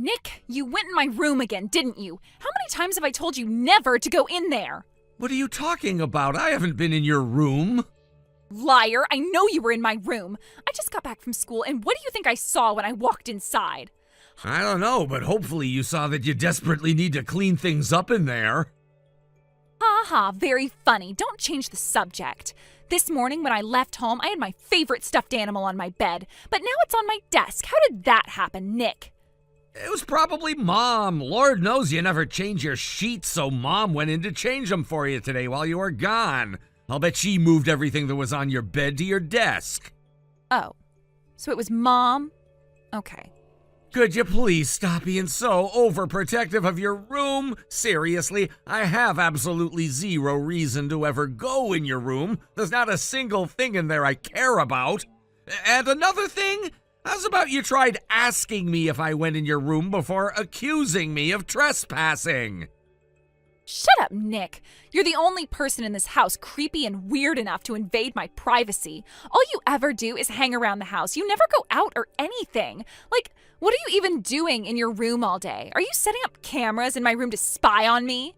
Nick, you went in my room again, didn't you? How many times have I told you never to go in there? What are you talking about? I haven't been in your room. Liar, I know you were in my room. I just got back from school, and what do you think I saw when I walked inside? I don't know, but hopefully you saw that you desperately need to clean things up in there. Ha ha, very funny. Don't change the subject. This morning when I left home, I had my favorite stuffed animal on my bed, but now it's on my desk. How did that happen, Nick? It was probably Mom. Lord knows you never change your sheets, so Mom went in to change them for you today while you were gone. I'll bet she moved everything that was on your bed to your desk. Oh, so it was Mom? Okay. Could you please stop being so overprotective of your room? Seriously, I have absolutely zero reason to ever go in your room. There's not a single thing in there I care about. And another thing, how's about you tried asking me if I went in your room before accusing me of trespassing? Shut up, Nick. You're the only person in this house creepy and weird enough to invade my privacy. All you ever do is hang around the house. You never go out or anything. Like, what are you even doing in your room all day? Are you setting up cameras in my room to spy on me?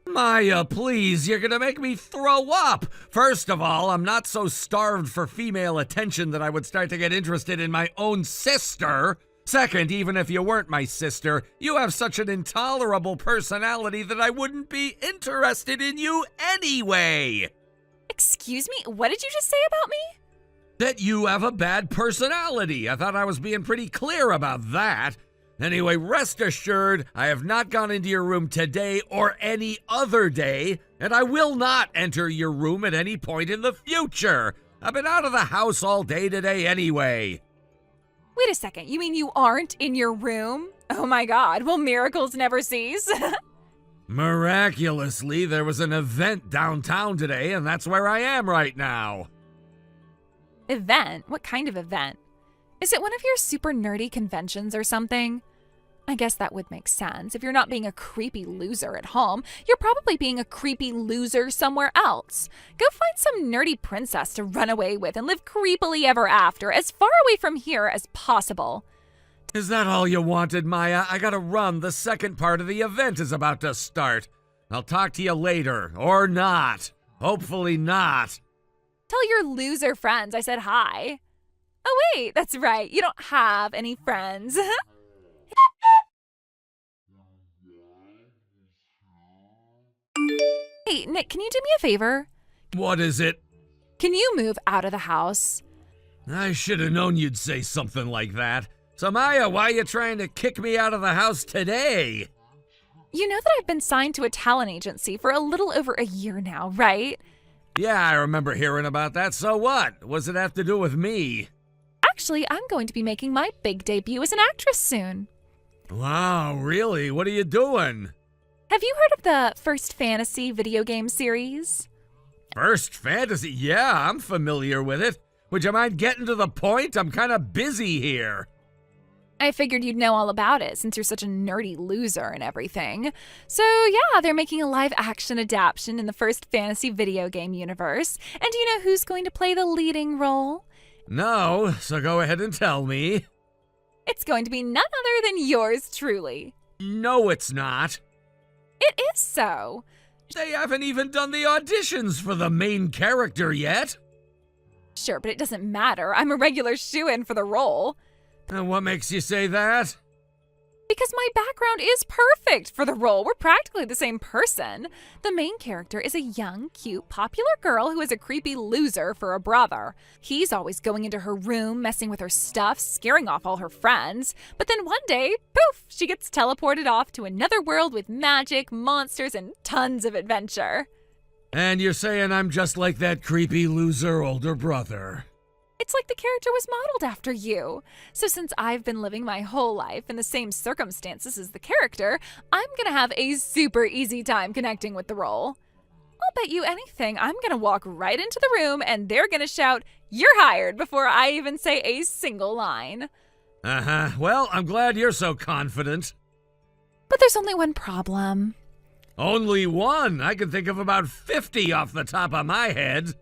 Maya, please, you're gonna make me throw up. First of all, I'm not so starved for female attention that I would start to get interested in my own sister. Second, even if you weren't my sister, you have such an intolerable personality that I wouldn't be interested in you anyway. Excuse me? What did you just say about me? That you have a bad personality. I thought I was being pretty clear about that. Anyway, rest assured, I have not gone into your room today or any other day, and I will not enter your room at any point in the future. I've been out of the house all day today anyway. Wait a second, you mean you aren't in your room? Oh my god, will miracles never cease? Miraculously, there was an event downtown today, and that's where I am right now. Event? What kind of event? Is it one of your super nerdy conventions or something? I guess that would make sense. If you're not being a creepy loser at home, you're probably being a creepy loser somewhere else. Go find some nerdy princess to run away with and live creepily ever after, as far away from here as possible. Is that all you wanted, Maya? I gotta run. The second part of the event is about to start. I'll talk to you later. Or not. Hopefully not. Tell your loser friends I said hi. Oh wait, that's right. You don't have any friends. Hey, Nick, can you do me a favor? What is it? Can you move out of the house? I should have known you'd say something like that. So, Maya, why are you trying to kick me out of the house today? You know that I've been signed to a talent agency for a little over a year now, right? Yeah, I remember hearing about that. So what? What's it have to do with me? Actually, I'm going to be making my big debut as an actress soon. Wow, really? What are you doing? Have you heard of the First Fantasy video game series? First Fantasy? Yeah, I'm familiar with it. Would you mind getting to the point? I'm kind of busy here. I figured you'd know all about it since you're such a nerdy loser and everything. So yeah, they're making a live-action adaptation in the First Fantasy video game universe. And do you know who's going to play the leading role? No, so go ahead and tell me. It's going to be none other than yours truly. No, it's not. It is so. They haven't even done the auditions for the main character yet. Sure, but it doesn't matter. I'm a regular shoo-in for the role. And what makes you say that? Because my background is perfect for the role. We're practically the same person. The main character is a young, cute, popular girl who is a creepy loser for a brother. He's always going into her room, messing with her stuff, scaring off all her friends. But then one day, poof, she gets teleported off to another world with magic, monsters, and tons of adventure. And you're saying I'm just like that creepy loser older brother. It's like the character was modeled after you. So since I've been living my whole life in the same circumstances as the character, I'm gonna have a super easy time connecting with the role. I'll bet you anything I'm gonna walk right into the room and they're gonna shout, "You're hired," before I even say a single line. Uh-huh. Well, I'm glad you're so confident. But there's only one problem. Only one? I can think of about 50 off the top of my head.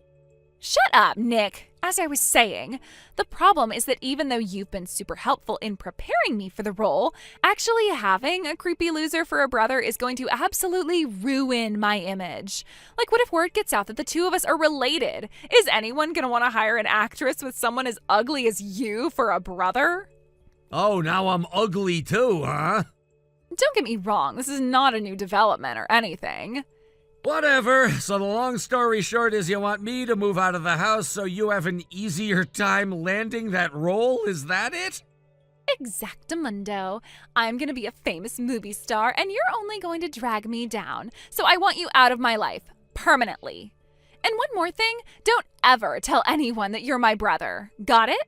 Shut up, Nick. As I was saying, the problem is that even though you've been super helpful in preparing me for the role, actually having a creepy loser for a brother is going to absolutely ruin my image. Like, what if word gets out that the two of us are related? Is anyone going to want to hire an actress with someone as ugly as you for a brother? Oh, now I'm ugly too, huh? Don't get me wrong, this is not a new development or anything. Whatever. So the long story short is you want me to move out of the house so you have an easier time landing that role? Is that it? Exactamundo. I'm going to be a famous movie star, and you're only going to drag me down. So I want you out of my life, permanently. And one more thing, don't ever tell anyone that you're my brother. Got it?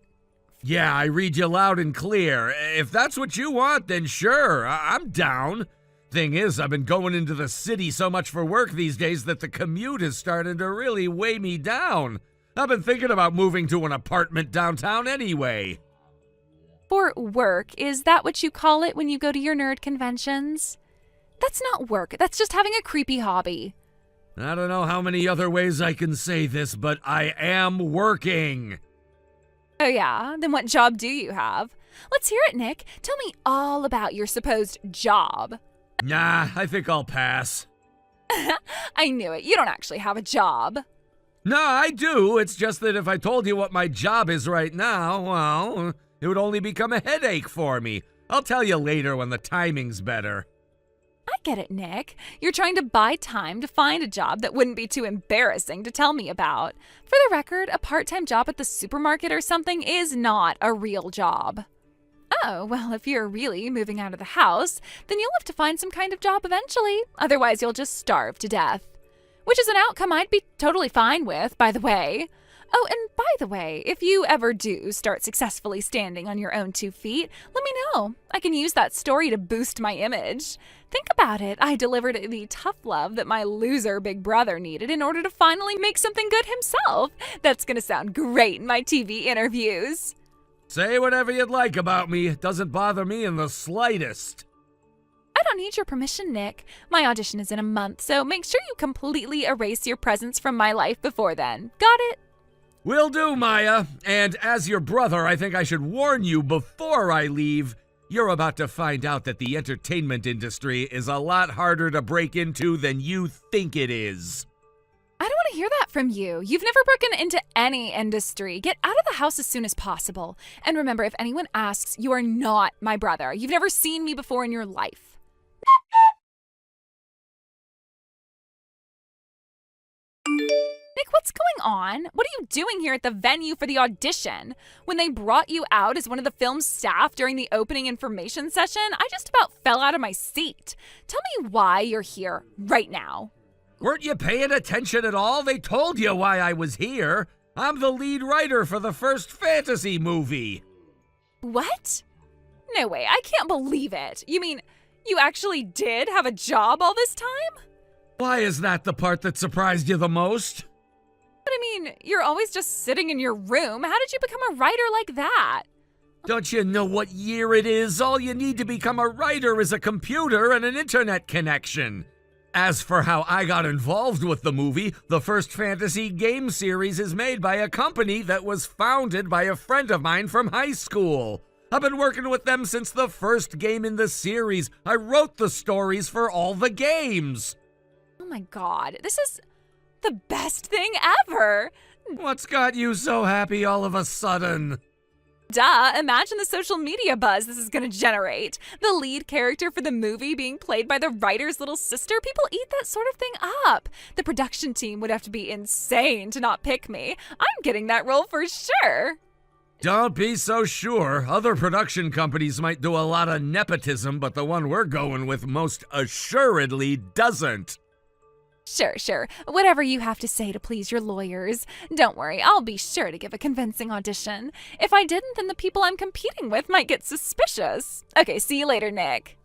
Yeah, I read you loud and clear. If that's what you want, then sure, I'm down. Thing is, I've been going into the city so much for work these days that the commute is starting to really weigh me down. I've been thinking about moving to an apartment downtown anyway. For work, is that what you call it when you go to your nerd conventions? That's not work, that's just having a creepy hobby. I don't know how many other ways I can say this, but I am working. Oh yeah? Then what job do you have? Let's hear it, Nick. Tell me all about your supposed job. Nah, I think I'll pass. I knew it. You don't actually have a job. No, I do. It's just that if I told you what my job is right now, well, it would only become a headache for me. I'll tell you later when the timing's better. I get it, Nick. You're trying to buy time to find a job that wouldn't be too embarrassing to tell me about. For the record, a part-time job at the supermarket or something is not a real job. Oh, well, if you're really moving out of the house, then you'll have to find some kind of job eventually. Otherwise, you'll just starve to death. Which is an outcome I'd be totally fine with, by the way. Oh, and by the way, if you ever do start successfully standing on your own 2 feet, let me know. I can use that story to boost my image. Think about it. I delivered the tough love that my loser big brother needed in order to finally make something good himself. That's gonna sound great in my TV interviews. Say whatever you'd like about me. It doesn't bother me in the slightest. I don't need your permission, Nick. My audition is in a month, so make sure you completely erase your presence from my life before then. Got it? Will do, Maya. And as your brother, I think I should warn you before I leave. You're about to find out that the entertainment industry is a lot harder to break into than you think it is. I don't want to hear that from you. You've never broken into any industry. Get out of the house as soon as possible. And remember, if anyone asks, you are not my brother. You've never seen me before in your life. Nick, what's going on? What are you doing here at the venue for the audition? When they brought you out as one of the film's staff during the opening information session, I just about fell out of my seat. Tell me why you're here right now. Weren't you paying attention at all? They told you why I was here. I'm the lead writer for the first fantasy movie. What? No way, I can't believe it. You mean you actually did have a job all this time? Why is that the part that surprised you the most? But I mean, you're always just sitting in your room. How did you become a writer like that? Don't you know what year it is? All you need to become a writer is a computer and an internet connection. As for how I got involved with the movie, the first fantasy game series is made by a company that was founded by a friend of mine from high school. I've been working with them since the first game in the series. I wrote the stories for all the games. Oh my god, this is the best thing ever! What's got you so happy all of a sudden? Duh, imagine the social media buzz this is gonna generate. The lead character for the movie being played by the writer's little sister. People eat that sort of thing up. The production team would have to be insane to not pick me. I'm getting that role for sure. Don't be so sure. Other production companies might do a lot of nepotism, but the one we're going with most assuredly doesn't. Sure. Whatever you have to say to please your lawyers. Don't worry, I'll be sure to give a convincing audition. If I didn't, then the people I'm competing with might get suspicious. Okay, see you later, Nick.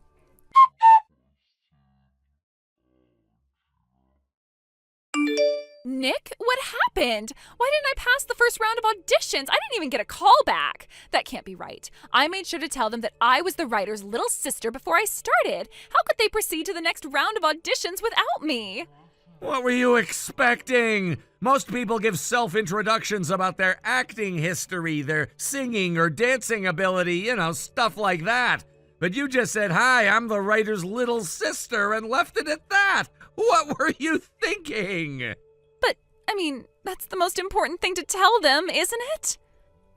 Nick, what happened? Why didn't I pass the first round of auditions? I didn't even get a call back. That can't be right. I made sure to tell them that I was the writer's little sister before I started. How could they proceed to the next round of auditions without me? What were you expecting? Most people give self-introductions about their acting history, their singing or dancing ability, stuff like that. But you just said, "Hi, I'm the writer's little sister," and left it at that. What were you thinking? But, that's the most important thing to tell them, isn't it?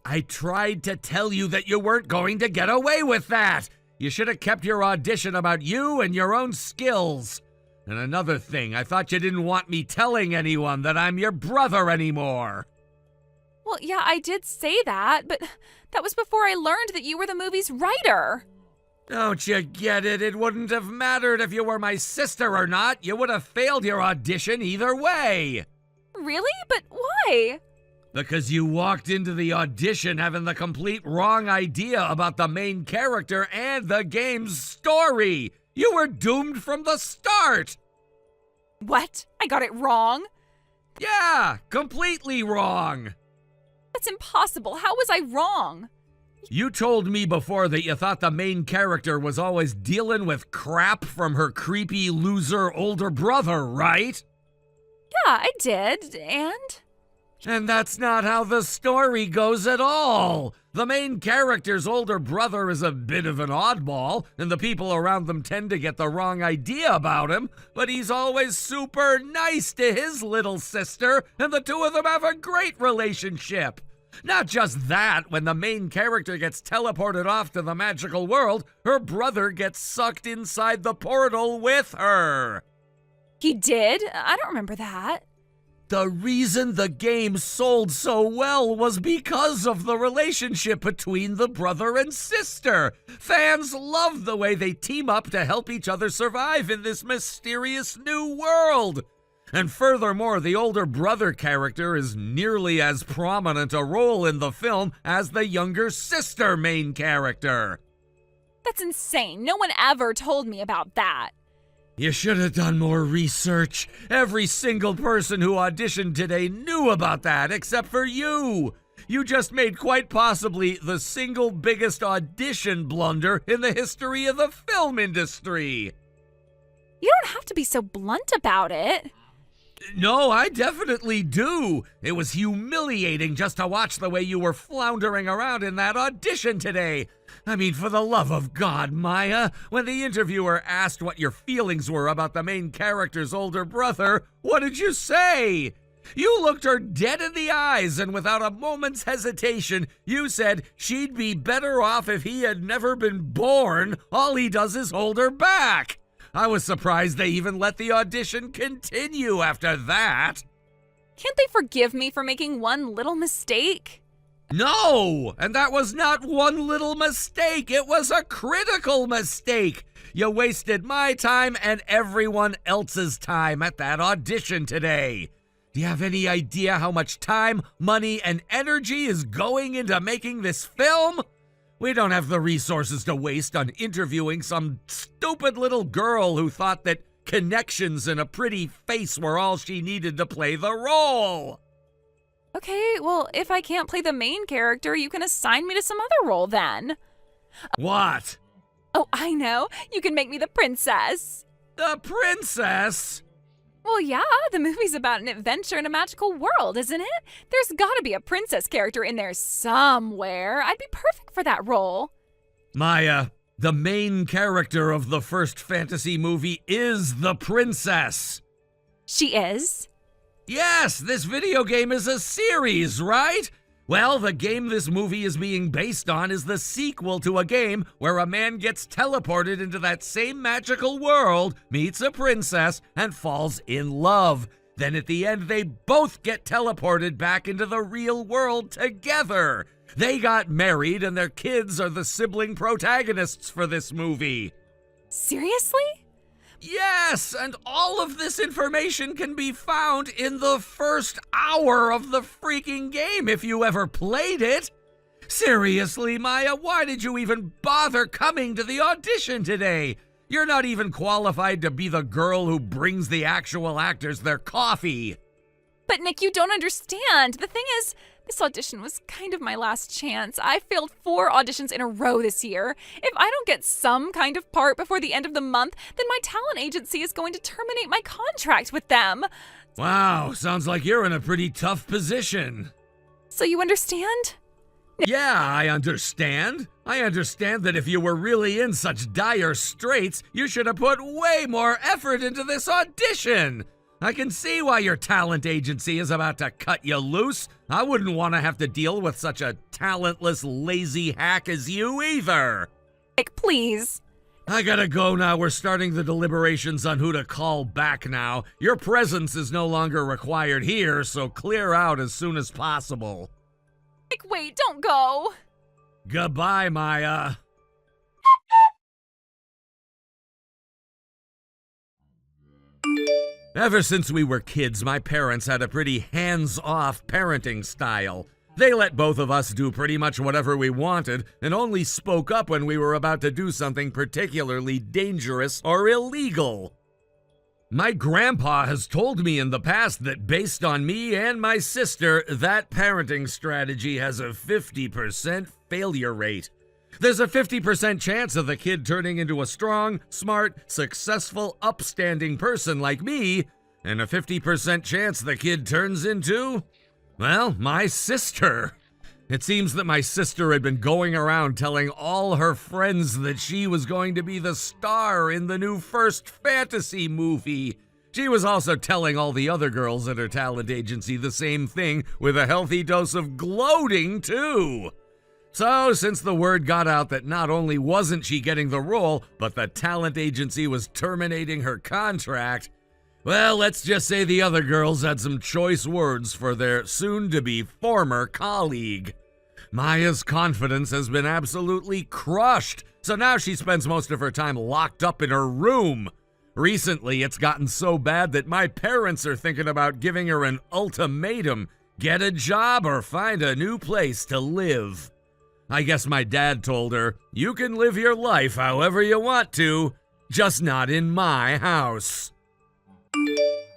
I tried to tell you that you weren't going to get away with that. You should have kept your audition about you and your own skills. And another thing, I thought you didn't want me telling anyone that I'm your brother anymore. Well, yeah, I did say that, but that was before I learned that you were the movie's writer. Don't you get it? It wouldn't have mattered if you were my sister or not. You would have failed your audition either way. Really? But why? Because you walked into the audition having the complete wrong idea about the main character and the game's story. You were doomed from the start. What? I got it wrong? Yeah, completely wrong. That's impossible. How was I wrong? You told me before that you thought the main character was always dealing with crap from her creepy loser older brother, right? Yeah, I did, And that's not how the story goes at all. The main character's older brother is a bit of an oddball, and the people around them tend to get the wrong idea about him, but he's always super nice to his little sister, and the two of them have a great relationship. Not just that, when the main character gets teleported off to the magical world, her brother gets sucked inside the portal with her. He did? I don't remember that. The reason the game sold so well was because of the relationship between the brother and sister. Fans love the way they team up to help each other survive in this mysterious new world. And furthermore, the older brother character is nearly as prominent a role in the film as the younger sister main character. That's insane. No one ever told me about that. You should have done more research. Every single person who auditioned today knew about that, except for you. You just made quite possibly the single biggest audition blunder in the history of the film industry. You don't have to be so blunt about it. No, I definitely do. It was humiliating just to watch the way you were floundering around in that audition today. For the love of God, Maya, when the interviewer asked what your feelings were about the main character's older brother, what did you say? You looked her dead in the eyes, and without a moment's hesitation, you said she'd be better off if he had never been born. All he does is hold her back. I was surprised they even let the audition continue after that. Can't they forgive me for making one little mistake? No! And that was not one little mistake. It was a critical mistake. You wasted my time and everyone else's time at that audition today. Do you have any idea how much time, money, and energy is going into making this film? We don't have the resources to waste on interviewing some stupid little girl who thought that connections and a pretty face were all she needed to play the role. Okay, well, if I can't play the main character, you can assign me to some other role then. What? Oh, I know. You can make me the princess. The princess? Well, yeah, the movie's about an adventure in a magical world, isn't it? There's gotta be a princess character in there somewhere. I'd be perfect for that role. Maya, the main character of the first fantasy movie is the princess. She is? Yes, this video game is a series, right? Well, the game this movie is being based on is the sequel to a game where a man gets teleported into that same magical world, meets a princess, and falls in love. Then at the end, they both get teleported back into the real world together. They got married, and their kids are the sibling protagonists for this movie. Seriously? Yes, and all of this information can be found in the first hour of the freaking game if you ever played it. Seriously, Maya, why did you even bother coming to the audition today? You're not even qualified to be the girl who brings the actual actors their coffee. But Nick, you don't understand. The thing is, This audition was kind of my last chance. I failed 4 auditions in a row this year. If I don't get some kind of part before the end of the month, then my talent agency is going to terminate my contract with them. Wow, sounds like you're in a pretty tough position. So you understand? Yeah, I understand. I understand that if you were really in such dire straits, you should have put way more effort into this audition. I can see why your talent agency is about to cut you loose. I wouldn't want to have to deal with such a talentless, lazy hack as you either. Like, please. I gotta go now. We're starting the deliberations on who to call back now. Your presence is no longer required here, so clear out as soon as possible. Like, wait, don't go. Goodbye, Maya. Ever since we were kids, my parents had a pretty hands-off parenting style. They let both of us do pretty much whatever we wanted and only spoke up when we were about to do something particularly dangerous or illegal. My grandpa has told me in the past that based on me and my sister, that parenting strategy has a 50% failure rate. There's a 50% chance of the kid turning into a strong, smart, successful, upstanding person like me, and a 50% chance the kid turns into, well, my sister. It seems that my sister had been going around telling all her friends that she was going to be the star in the new First Fantasy movie. She was also telling all the other girls at her talent agency the same thing, with a healthy dose of gloating, too. So, since the word got out that not only wasn't she getting the role, but the talent agency was terminating her contract, well, let's just say the other girls had some choice words for their soon-to-be former colleague. Maya's confidence has been absolutely crushed, so now she spends most of her time locked up in her room. Recently, it's gotten so bad that my parents are thinking about giving her an ultimatum: get a job or find a new place to live. I guess my dad told her, you can live your life however you want to, just not in my house.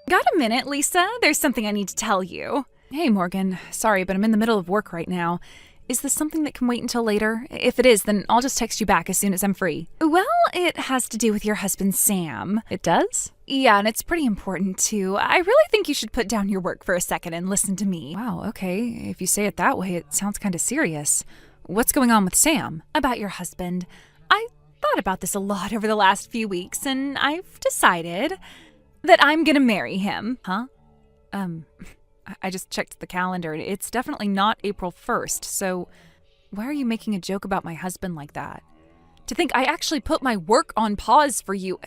Got a minute, Lisa? There's something I need to tell you. Hey, Morgan. Sorry, but I'm in the middle of work right now. Is this something that can wait until later? If it is, then I'll just text you back as soon as I'm free. Well, it has to do with your husband, Sam. It does? Yeah, and it's pretty important, too. I really think you should put down your work for a second and listen to me. Wow, okay. If you say it that way, it sounds kind of serious. What's going on with Sam? About your husband. I thought about this a lot over the last few weeks, and I've decided that I'm gonna marry him. Huh? I just checked the calendar. It's definitely not April 1st, so why are you making a joke about my husband like that? To think I actually put my work on pause for you.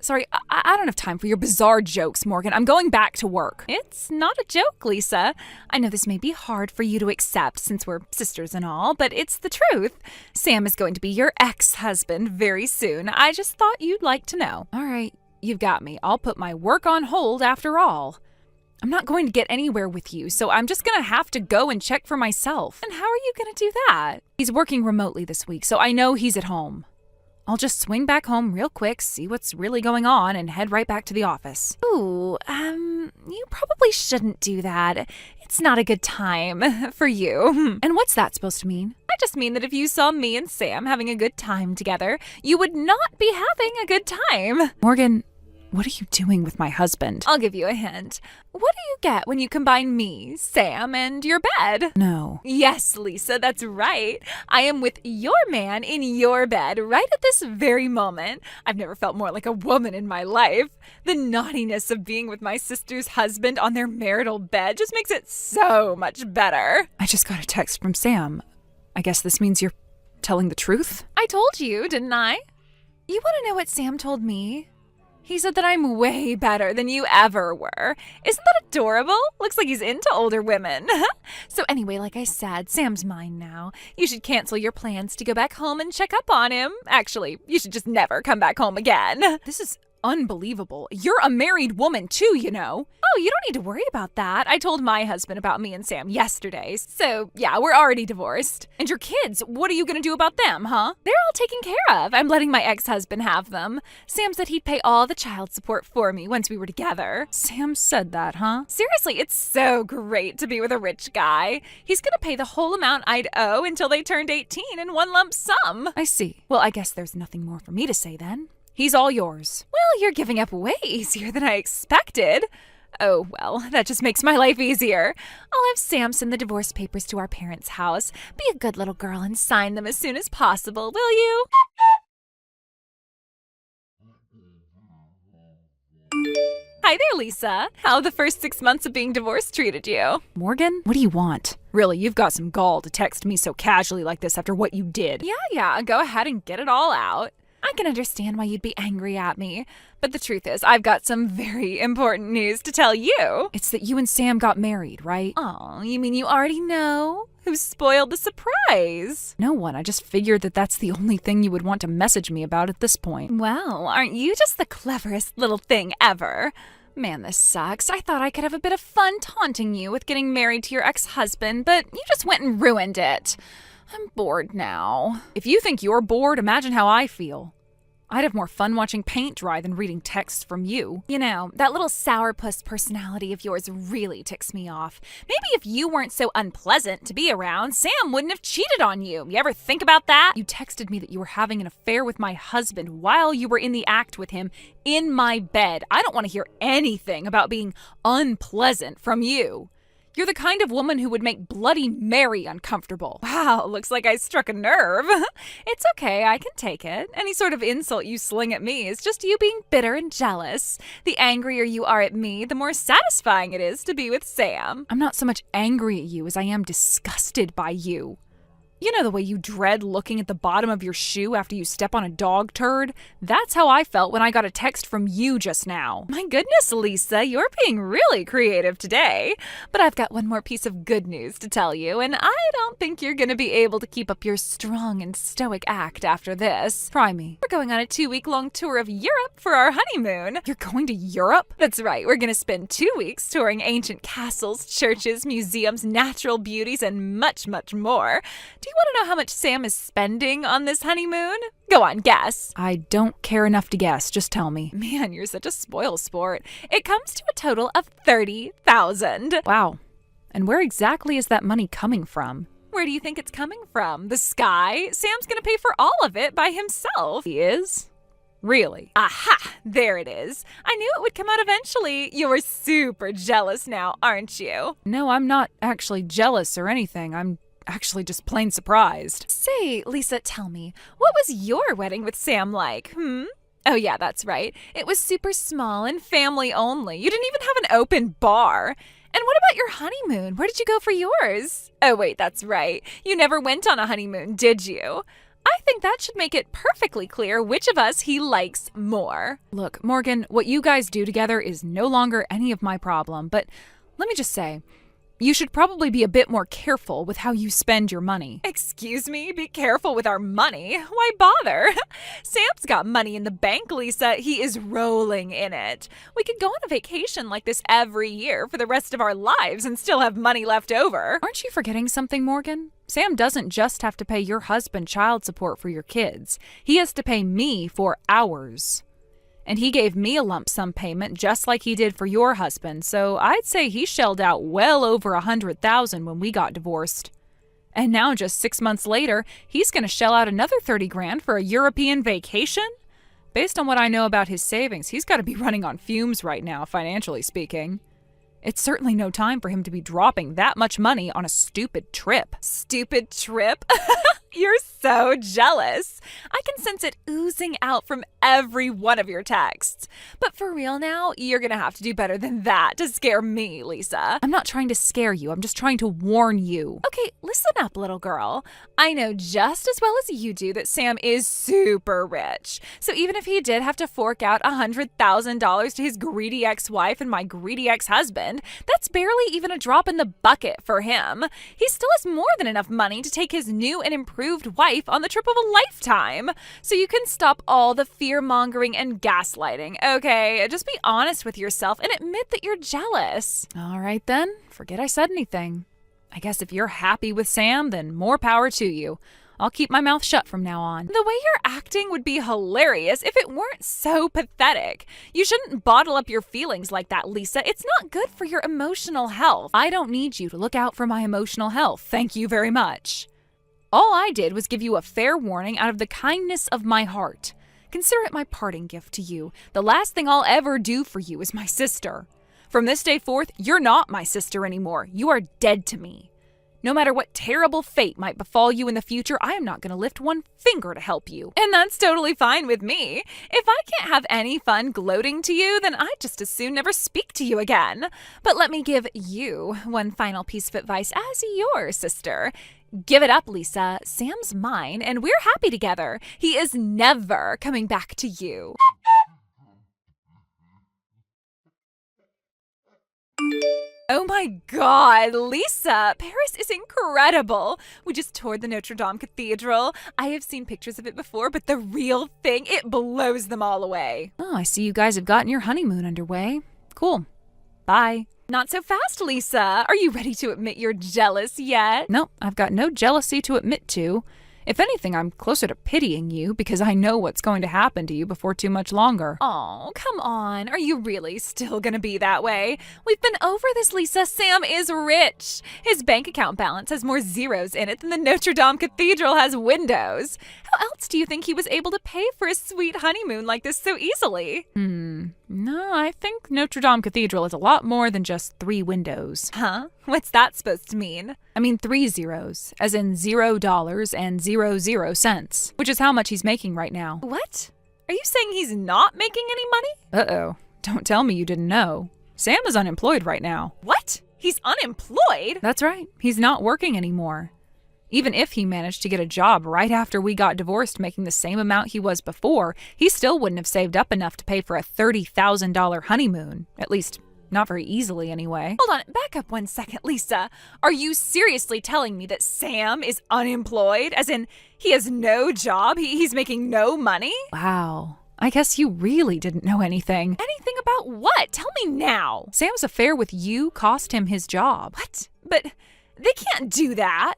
Sorry, I don't have time for your bizarre jokes, Morgan. I'm going back to work. It's not a joke, Lisa. I know this may be hard for you to accept since we're sisters and all, but it's the truth. Sam is going to be your ex-husband very soon. I just thought you'd like to know. All right, you've got me. I'll put my work on hold after all. I'm not going to get anywhere with you, so I'm just going to have to go and check for myself. And how are you going to do that? He's working remotely this week, so I know he's at home. I'll just swing back home real quick, see what's really going on, and head right back to the office. Ooh, you probably shouldn't do that. It's not a good time for you. And what's that supposed to mean? I just mean that if you saw me and Sam having a good time together, you would not be having a good time. Morgan, what are you doing with my husband? I'll give you a hint. What do you get when you combine me, Sam, and your bed? No. Yes, Lisa, that's right. I am with your man in your bed right at this very moment. I've never felt more like a woman in my life. The naughtiness of being with my sister's husband on their marital bed just makes it so much better. I just got a text from Sam. I guess this means you're telling the truth? I told you, didn't I? You want to know what Sam told me? He said that I'm way better than you ever were. Isn't that adorable? Looks like he's into older women. So anyway, like I said, Sam's mine now. You should cancel your plans to go back home and check up on him. Actually, you should just never come back home again. This is unbelievable. You're a married woman too, you know. Oh, you don't need to worry about that. I told my husband about me and Sam yesterday. So, yeah, we're already divorced. And your kids, what are you gonna do about them, huh? They're all taken care of. I'm letting my ex-husband have them. Sam said he'd pay all the child support for me once we were together. Sam said that, huh? Seriously, it's so great to be with a rich guy. He's gonna pay the whole amount I'd owe until they turned 18 in one lump sum. I see. Well, I guess there's nothing more for me to say then. He's all yours. Well, you're giving up way easier than I expected. Oh, well, that just makes my life easier. I'll have Sam send the divorce papers to our parents' house. Be a good little girl and sign them as soon as possible, will you? Hi there, Lisa. How have the first 6 months of being divorced treated you? Morgan, what do you want? Really, you've got some gall to text me so casually like this after what you did. Yeah, go ahead and get it all out. I can understand why you'd be angry at me, but the truth is, I've got some very important news to tell you. It's that you and Sam got married, right? Oh, you mean you already know? Who spoiled the surprise? No one. I just figured that that's the only thing you would want to message me about at this point. Well, aren't you just the cleverest little thing ever? Man, this sucks. I thought I could have a bit of fun taunting you with getting married to your ex-husband, but you just went and ruined it. I'm bored now. If you think you're bored, imagine how I feel. I'd have more fun watching paint dry than reading texts from you. You know, that little sourpuss personality of yours really ticks me off. Maybe if you weren't so unpleasant to be around, Sam wouldn't have cheated on you. You ever think about that? You texted me that you were having an affair with my husband while you were in the act with him in my bed. I don't want to hear anything about being unpleasant from you. You're the kind of woman who would make Bloody Mary uncomfortable. Wow, looks like I struck a nerve. It's okay, I can take it. Any sort of insult you sling at me is just you being bitter and jealous. The angrier you are at me, the more satisfying it is to be with Sam. I'm not so much angry at you as I am disgusted by you. You know the way you dread looking at the bottom of your shoe after you step on a dog turd? That's how I felt when I got a text from you just now. My goodness, Lisa, you're being really creative today. But I've got one more piece of good news to tell you, and I don't think you're gonna be able to keep up your strong and stoic act after this. Try me. We're going on a 2-week-long tour of Europe for our honeymoon. You're going to Europe? That's right, we're gonna spend 2 weeks touring ancient castles, churches, museums, natural beauties, and much, much more. Do you want to know how much Sam is spending on this honeymoon? Go on, guess. I don't care enough to guess. Just tell me. Man, you're such a spoil sport. It comes to a total of $30,000. Wow. And where exactly is that money coming from? Where do you think it's coming from? The sky? Sam's gonna pay for all of it by himself. He is? Really? Aha! There it is. I knew it would come out eventually. You're super jealous now, aren't you? No, I'm not actually jealous or anything. I'm actually just plain surprised. Say, Lisa, tell me, what was your wedding with Sam like, Oh yeah, that's right. It was super small and family only. You didn't even have an open bar. And what about your honeymoon? Where did you go for yours? Oh wait, that's right. You never went on a honeymoon, did you? I think that should make it perfectly clear which of us he likes more. Look, Morgan, what you guys do together is no longer any of my problem, but let me just say, you should probably be a bit more careful with how you spend your money. Excuse me? Be careful with our money? Why bother? Sam's got money in the bank, Lisa. He is rolling in it. We could go on a vacation like this every year for the rest of our lives and still have money left over. Aren't you forgetting something, Morgan? Sam doesn't just have to pay your husband child support for your kids. He has to pay me for ours. And he gave me a lump sum payment just like he did for your husband, so I'd say he shelled out well over $100,000 when we got divorced. And now just 6 months later, he's going to shell out another $30,000 for a European vacation? Based on what I know about his savings, he's got to be running on fumes right now, financially speaking. It's certainly no time for him to be dropping that much money on a stupid trip. Stupid trip? You're so jealous. I can sense it oozing out from every one of your texts. But for real now, you're gonna have to do better than that to scare me, Lisa. I'm not trying to scare you. I'm just trying to warn you. Okay, listen up, little girl. I know just as well as you do that Sam is super rich. So even if he did have to fork out $100,000 to his greedy ex-wife and my greedy ex-husband, husband. That's barely even a drop in the bucket for him. He still has more than enough money to take his new and improved wife on the trip of a lifetime. So you can stop all the fear-mongering and gaslighting, okay? Just be honest with yourself and admit that you're jealous. All right then, forget I said anything. I guess if you're happy with Sam, then more power to you. I'll keep my mouth shut from now on. The way you're acting would be hilarious if it weren't so pathetic. You shouldn't bottle up your feelings like that, Lisa. It's not good for your emotional health. I don't need you to look out for my emotional health. Thank you very much. All I did was give you a fair warning out of the kindness of my heart. Consider it my parting gift to you. The last thing I'll ever do for you is my sister. From this day forth, you're not my sister anymore. You are dead to me. No matter what terrible fate might befall you in the future, I am not going to lift one finger to help you. And that's totally fine with me. If I can't have any fun gloating to you, then I'd just as soon never speak to you again. But let me give you one final piece of advice as your sister. Give it up, Lisa. Sam's mine, and we're happy together. He is never coming back to you. Oh my God, Lisa, Paris is incredible. We just toured the Notre Dame Cathedral. I have seen pictures of it before, but the real thing, it blows them all away. Oh, I see you guys have gotten your honeymoon underway. Cool. Bye. Not so fast, Lisa. Are you ready to admit you're jealous yet? No, I've got no jealousy to admit to. If anything, I'm closer to pitying you because I know what's going to happen to you before too much longer. Oh, come on. Are you really still going to be that way? We've been over this, Lisa. Sam is rich. His bank account balance has more zeros in it than the Notre Dame Cathedral has windows. How else do you think he was able to pay for a sweet honeymoon like this so easily? No, I think Notre Dame Cathedral is a lot more than just 3 windows. Huh? What's that supposed to mean? I mean 3 zeros, as in $0 and 00 cents, which is how much he's making right now. What? Are you saying he's not making any money? Uh-oh. Don't tell me you didn't know. Sam is unemployed right now. What? He's unemployed? That's right. He's not working anymore. Even if he managed to get a job right after we got divorced making the same amount he was before, he still wouldn't have saved up enough to pay for a $30,000 honeymoon. At least, not very easily anyway. Hold on, back up one second, Lisa. Are you seriously telling me that Sam is unemployed? As in, he has no job? He's making no money? Wow. I guess you really didn't know anything. Anything about what? Tell me now. Sam's affair with you cost him his job. What? But they can't do that.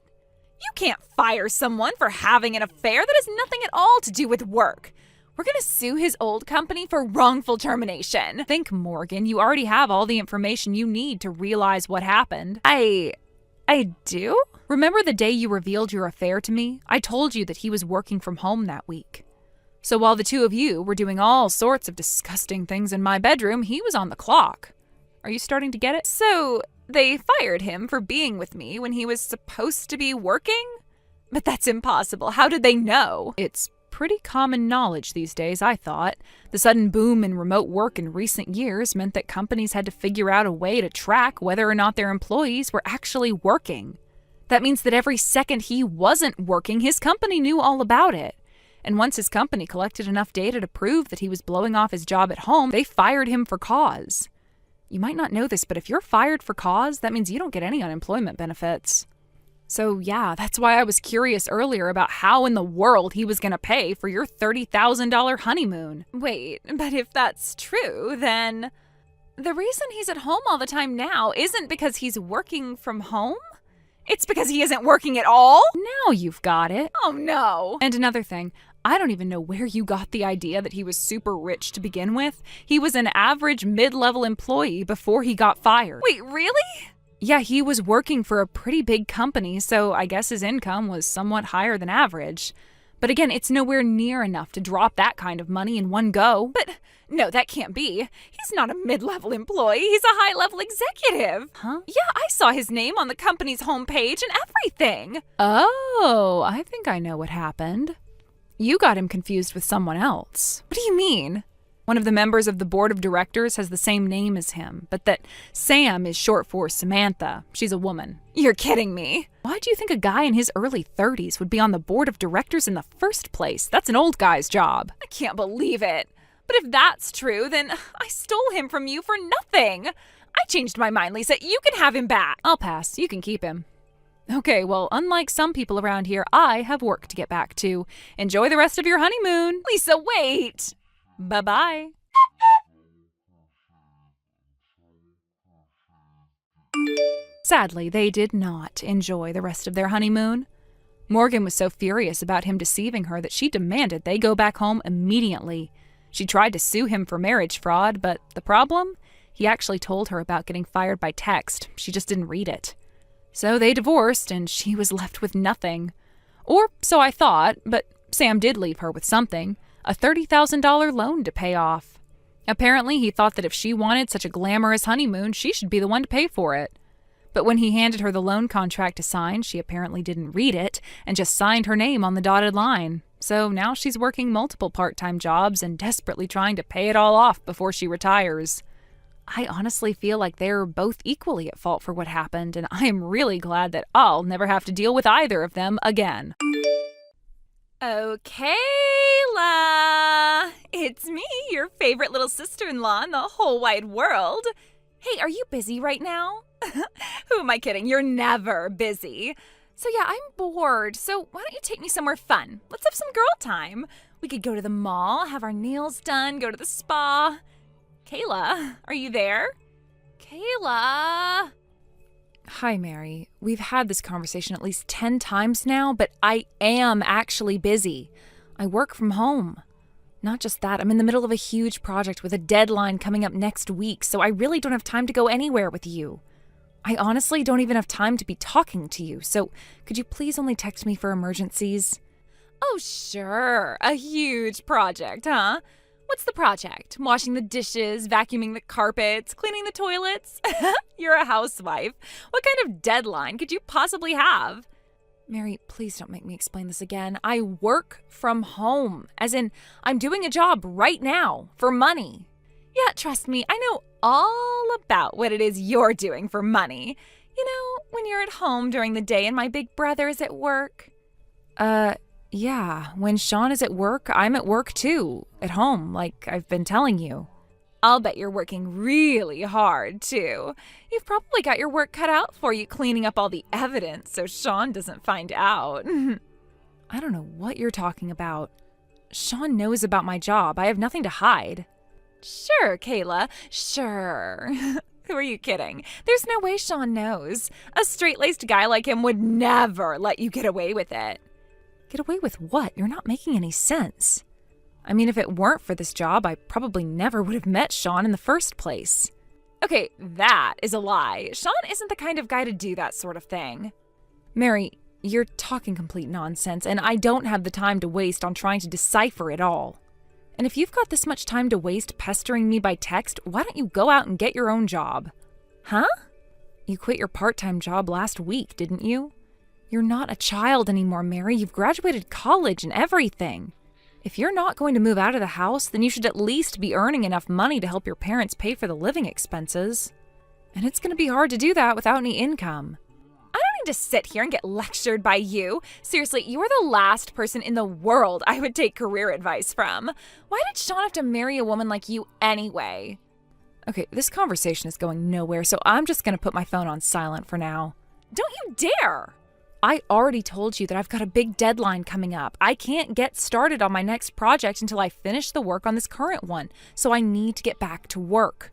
You can't fire someone for having an affair. That has nothing at all to do with work. We're going to sue his old company for wrongful termination. Think, Morgan, you already have all the information you need to realize what happened. I do? Remember the day you revealed your affair to me? I told you that he was working from home that week. So while the two of you were doing all sorts of disgusting things in my bedroom, he was on the clock. Are you starting to get it? So they fired him for being with me when he was supposed to be working? But that's impossible. How did they know? It's pretty common knowledge these days, I thought. The sudden boom in remote work in recent years meant that companies had to figure out a way to track whether or not their employees were actually working. That means that every second he wasn't working, his company knew all about it. And once his company collected enough data to prove that he was blowing off his job at home, they fired him for cause. You might not know this, but if you're fired for cause, that means you don't get any unemployment benefits. So yeah, that's why I was curious earlier about how in the world he was going to pay for your $30,000 honeymoon. Wait, but if that's true, then the reason he's at home all the time now isn't because he's working from home? It's because he isn't working at all? Now you've got it. Oh no. And another thing, I don't even know where you got the idea that he was super rich to begin with. He was an average mid-level employee before he got fired. Wait, really? Yeah, he was working for a pretty big company, so I guess his income was somewhat higher than average. But again, it's nowhere near enough to drop that kind of money in one go. But no, that can't be. He's not a mid-level employee. He's a high-level executive. Huh? Yeah, I saw his name on the company's homepage and everything. Oh, I think I know what happened. You got him confused with someone else. What do you mean? One of the members of the board of directors has the same name as him, but that Sam is short for Samantha. She's a woman. You're kidding me. Why do you think a guy in his early 30s would be on the board of directors in the first place? That's an old guy's job. I can't believe it. But if that's true, then I stole him from you for nothing. I changed my mind, Lisa. You can have him back. I'll pass. You can keep him. Okay, well, unlike some people around here, I have work to get back to. Enjoy the rest of your honeymoon. Lisa, wait. Bye-bye. Sadly, they did not enjoy the rest of their honeymoon. Morgan was so furious about him deceiving her that she demanded they go back home immediately. She tried to sue him for marriage fraud, but the problem? He actually told her about getting fired by text. She just didn't read it. So they divorced, and she was left with nothing. Or so I thought, but Sam did leave her with something, a $30,000 loan to pay off. Apparently, he thought that if she wanted such a glamorous honeymoon, she should be the one to pay for it. But when he handed her the loan contract to sign, she apparently didn't read it and just signed her name on the dotted line. So now she's working multiple part-time jobs and desperately trying to pay it all off before she retires. I honestly feel like they're both equally at fault for what happened, and I am really glad that I'll never have to deal with either of them again. Okay, La. It's me, your favorite little sister-in-law in the whole wide world. Hey, are you busy right now? Who am I kidding? You're never busy. So yeah, I'm bored. So why don't you take me somewhere fun? Let's have some girl time. We could go to the mall, have our nails done, go to the spa. Kayla, are you there? Kayla. Hi, Mary. We've had this conversation at least 10 times now, but I am actually busy. I work from home. Not just that, I'm in the middle of a huge project with a deadline coming up next week, so I really don't have time to go anywhere with you. I honestly don't even have time to be talking to you, so could you please only text me for emergencies? Oh, sure. A huge project, huh? What's the project? Washing the dishes, vacuuming the carpets, cleaning the toilets? You're a housewife. What kind of deadline could you possibly have? Mary, please don't make me explain this again. I work from home, as in I'm doing a job right now for money. Yeah, trust me, I know all about what it is you're doing for money. You know, when you're at home during the day and my big brother is at work. Yeah, when Sean is at work, I'm at work too, at home, like I've been telling you. I'll bet you're working really hard, too. You've probably got your work cut out for you cleaning up all the evidence so Sean doesn't find out. I don't know what you're talking about. Sean knows about my job. I have nothing to hide. Sure, Kayla, sure. Who are you kidding? There's no way Sean knows. A straight-laced guy like him would never let you get away with it. Get away with what? You're not making any sense. I mean, if it weren't for this job, I probably never would have met Sean in the first place. Okay, that is a lie. Sean isn't the kind of guy to do that sort of thing. Mary, you're talking complete nonsense, and I don't have the time to waste on trying to decipher it all. And if you've got this much time to waste pestering me by text, why don't you go out and get your own job? Huh? You quit your part-time job last week, didn't you? You're not a child anymore, Mary. You've graduated college and everything. If you're not going to move out of the house, then you should at least be earning enough money to help your parents pay for the living expenses. And it's going to be hard to do that without any income. I don't need to sit here and get lectured by you. Seriously, you're the last person in the world I would take career advice from. Why did Sean have to marry a woman like you anyway? Okay, this conversation is going nowhere, so I'm just going to put my phone on silent for now. Don't you dare! I already told you that I've got a big deadline coming up. I can't get started on my next project until I finish the work on this current one, so I need to get back to work.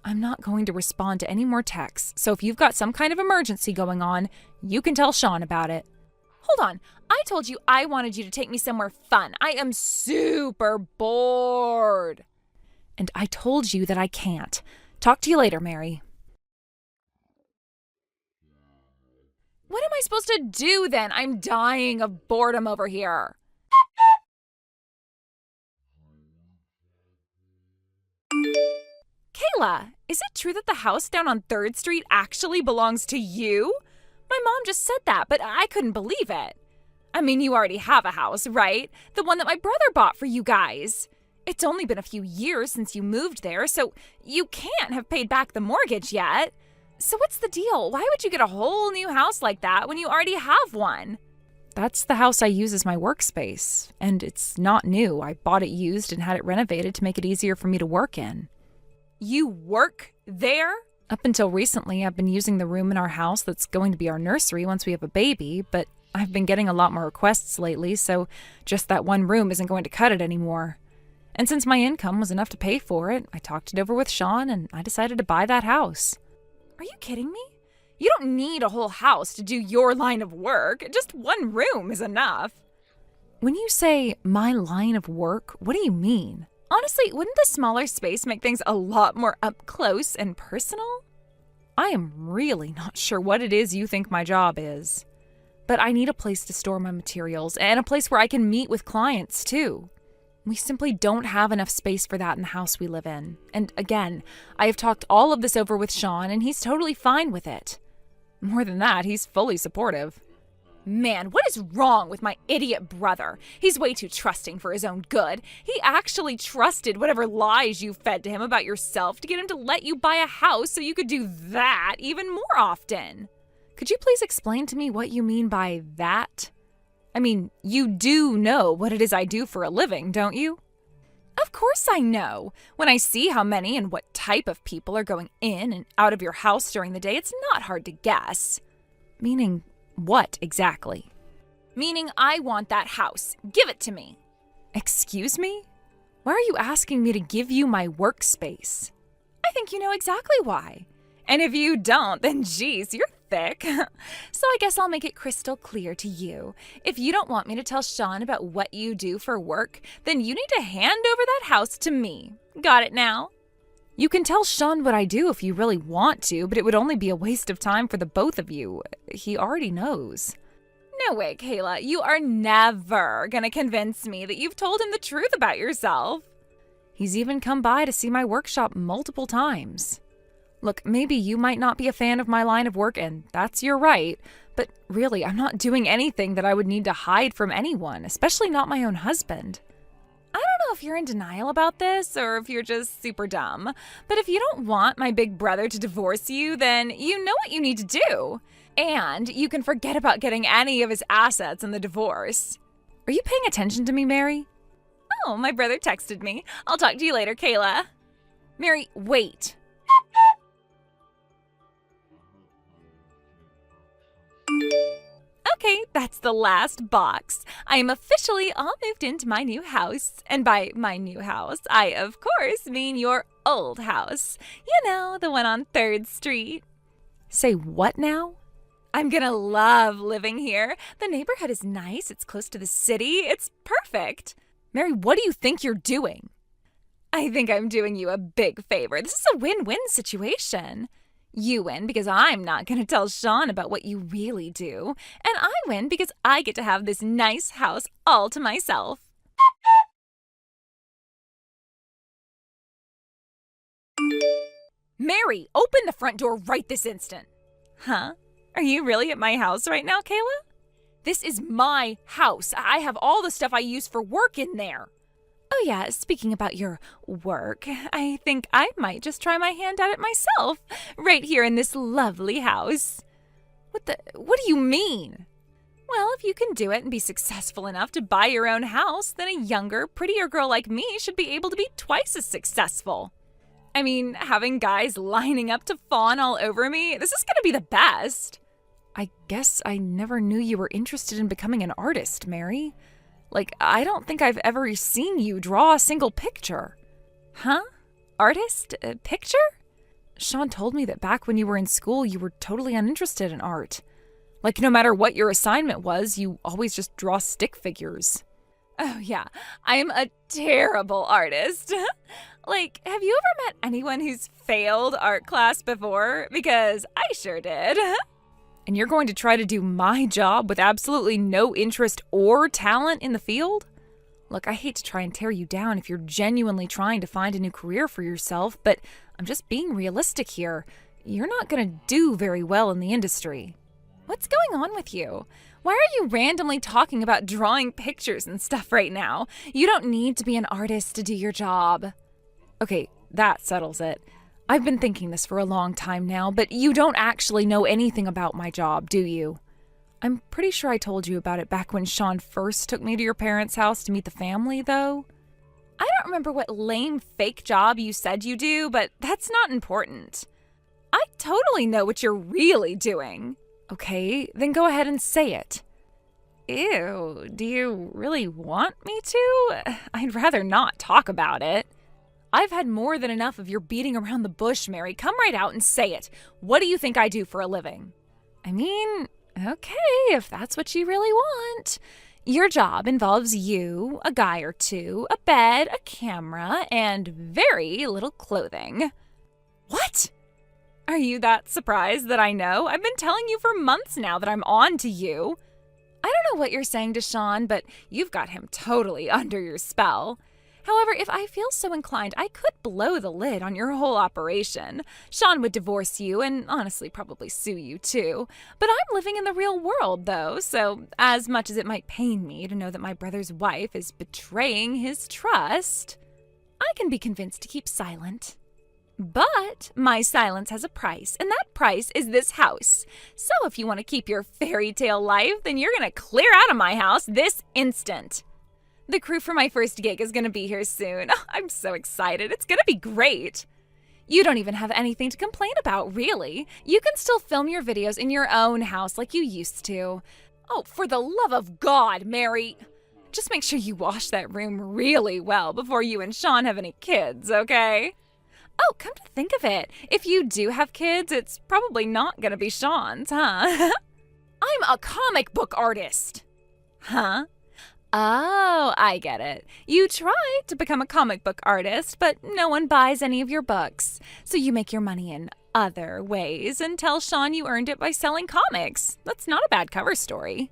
I'm not going to respond to any more texts, so if you've got some kind of emergency going on, you can tell Sean about it. Hold on. I told you I wanted you to take me somewhere fun. I am super bored. And I told you that I can't. Talk to you later, Mary. What am I supposed to do then? I'm dying of boredom over here. Kayla, is it true that the house down on 3rd Street actually belongs to you? My mom just said that, but I couldn't believe it. I mean, you already have a house, right? The one that my brother bought for you guys. It's only been a few years since you moved there, so you can't have paid back the mortgage yet. So what's the deal? Why would you get a whole new house like that when you already have one? That's the house I use as my workspace, and it's not new. I bought it used and had it renovated to make it easier for me to work in. You work there? Up until recently, I've been using the room in our house that's going to be our nursery once we have a baby, but I've been getting a lot more requests lately, so just that one room isn't going to cut it anymore. And since my income was enough to pay for it, I talked it over with Sean and I decided to buy that house. Are you kidding me? You don't need a whole house to do your line of work. Just one room is enough. When you say my line of work, what do you mean? Honestly, wouldn't the smaller space make things a lot more up close and personal? I am really not sure what it is you think my job is. But I need a place to store my materials and a place where I can meet with clients too. We simply don't have enough space for that in the house we live in. And again, I have talked all of this over with Sean and he's totally fine with it. More than that, he's fully supportive. Man, what is wrong with my idiot brother? He's way too trusting for his own good. He actually trusted whatever lies you fed to him about yourself to get him to let you buy a house so you could do that even more often. Could you please explain to me what you mean by that? I mean, you do know what it is I do for a living, don't you? Of course I know. When I see how many and what type of people are going in and out of your house during the day, it's not hard to guess. Meaning what exactly? Meaning I want that house. Give it to me. Excuse me? Why are you asking me to give you my workspace? I think you know exactly why. And if you don't, then geez, you're thick. So I guess I'll make it crystal clear to you. If you don't want me to tell Sean about what you do for work, then you need to hand over that house to me. Got it now? You can tell Sean what I do if you really want to, but it would only be a waste of time for the both of you. He already knows. No way, Kayla. You are never gonna convince me that you've told him the truth about yourself. He's even come by to see my workshop multiple times. Look, maybe you might not be a fan of my line of work, and that's your right, but really, I'm not doing anything that I would need to hide from anyone, especially not my own husband. I don't know if you're in denial about this or if you're just super dumb, but if you don't want my big brother to divorce you, then you know what you need to do. And you can forget about getting any of his assets in the divorce. Are you paying attention to me, Mary? Oh, my brother texted me. I'll talk to you later, Kayla. Mary, wait. Okay, that's the last box. I am officially all moved into my new house. And by my new house, I, of course, mean your old house. You know, the one on 3rd Street. Say what now? I'm gonna love living here. The neighborhood is nice. It's close to the city. It's perfect. Mary, what do you think you're doing? I think I'm doing you a big favor. This is a win-win situation. You win because I'm not going to tell Sean about what you really do. And I win because I get to have this nice house all to myself. Mary, open the front door right this instant. Huh? Are you really at my house right now, Kayla? This is my house. I have all the stuff I use for work in there. Oh yeah, speaking about your work, I think I might just try my hand at it myself, right here in this lovely house. What do you mean? Well, if you can do it and be successful enough to buy your own house, then a younger, prettier girl like me should be able to be twice as successful. I mean, having guys lining up to fawn all over me, this is gonna be the best. I guess I never knew you were interested in becoming an artist, Mary. Like, I don't think I've ever seen you draw a single picture. Huh? Artist? Picture? Sean told me that back when you were in school, you were totally uninterested in art. Like, no matter what your assignment was, you always just draw stick figures. Oh, yeah. I am a terrible artist. Like, have you ever met anyone who's failed art class before? Because I sure did. And you're going to try to do my job with absolutely no interest or talent in the field? Look, I hate to try and tear you down if you're genuinely trying to find a new career for yourself, but I'm just being realistic here. You're not going to do very well in the industry. What's going on with you? Why are you randomly talking about drawing pictures and stuff right now? You don't need to be an artist to do your job. Okay, that settles it. I've been thinking this for a long time now, but you don't actually know anything about my job, do you? I'm pretty sure I told you about it back when Sean first took me to your parents' house to meet the family, though. I don't remember what lame fake job you said you do, but that's not important. I totally know what you're really doing. Okay, then go ahead and say it. Ew, do you really want me to? I'd rather not talk about it. I've had more than enough of your beating around the bush, Mary. Come right out and say it. What do you think I do for a living? I mean, okay, if that's what you really want. Your job involves you, a guy or two, a bed, a camera, and very little clothing. What? Are you that surprised that I know? I've been telling you for months now that I'm on to you. I don't know what you're saying to Sean, but you've got him totally under your spell. However, if I feel so inclined, I could blow the lid on your whole operation. Sean would divorce you and honestly probably sue you too. But I'm living in the real world, though, so as much as it might pain me to know that my brother's wife is betraying his trust, I can be convinced to keep silent. But my silence has a price, and that price is this house. So if you want to keep your fairy tale life, then you're going to clear out of my house this instant. The crew for my first gig is going to be here soon. I'm so excited. It's going to be great. You don't even have anything to complain about, really. You can still film your videos in your own house like you used to. Oh, for the love of God, Mary. Just make sure you wash that room really well before you and Sean have any kids, okay? Oh, come to think of it, if you do have kids, it's probably not going to be Sean's, huh? I'm a comic book artist. Huh? Oh, I get it. You tried to become a comic book artist, but no one buys any of your books. So you make your money in other ways and tell Sean you earned it by selling comics. That's not a bad cover story.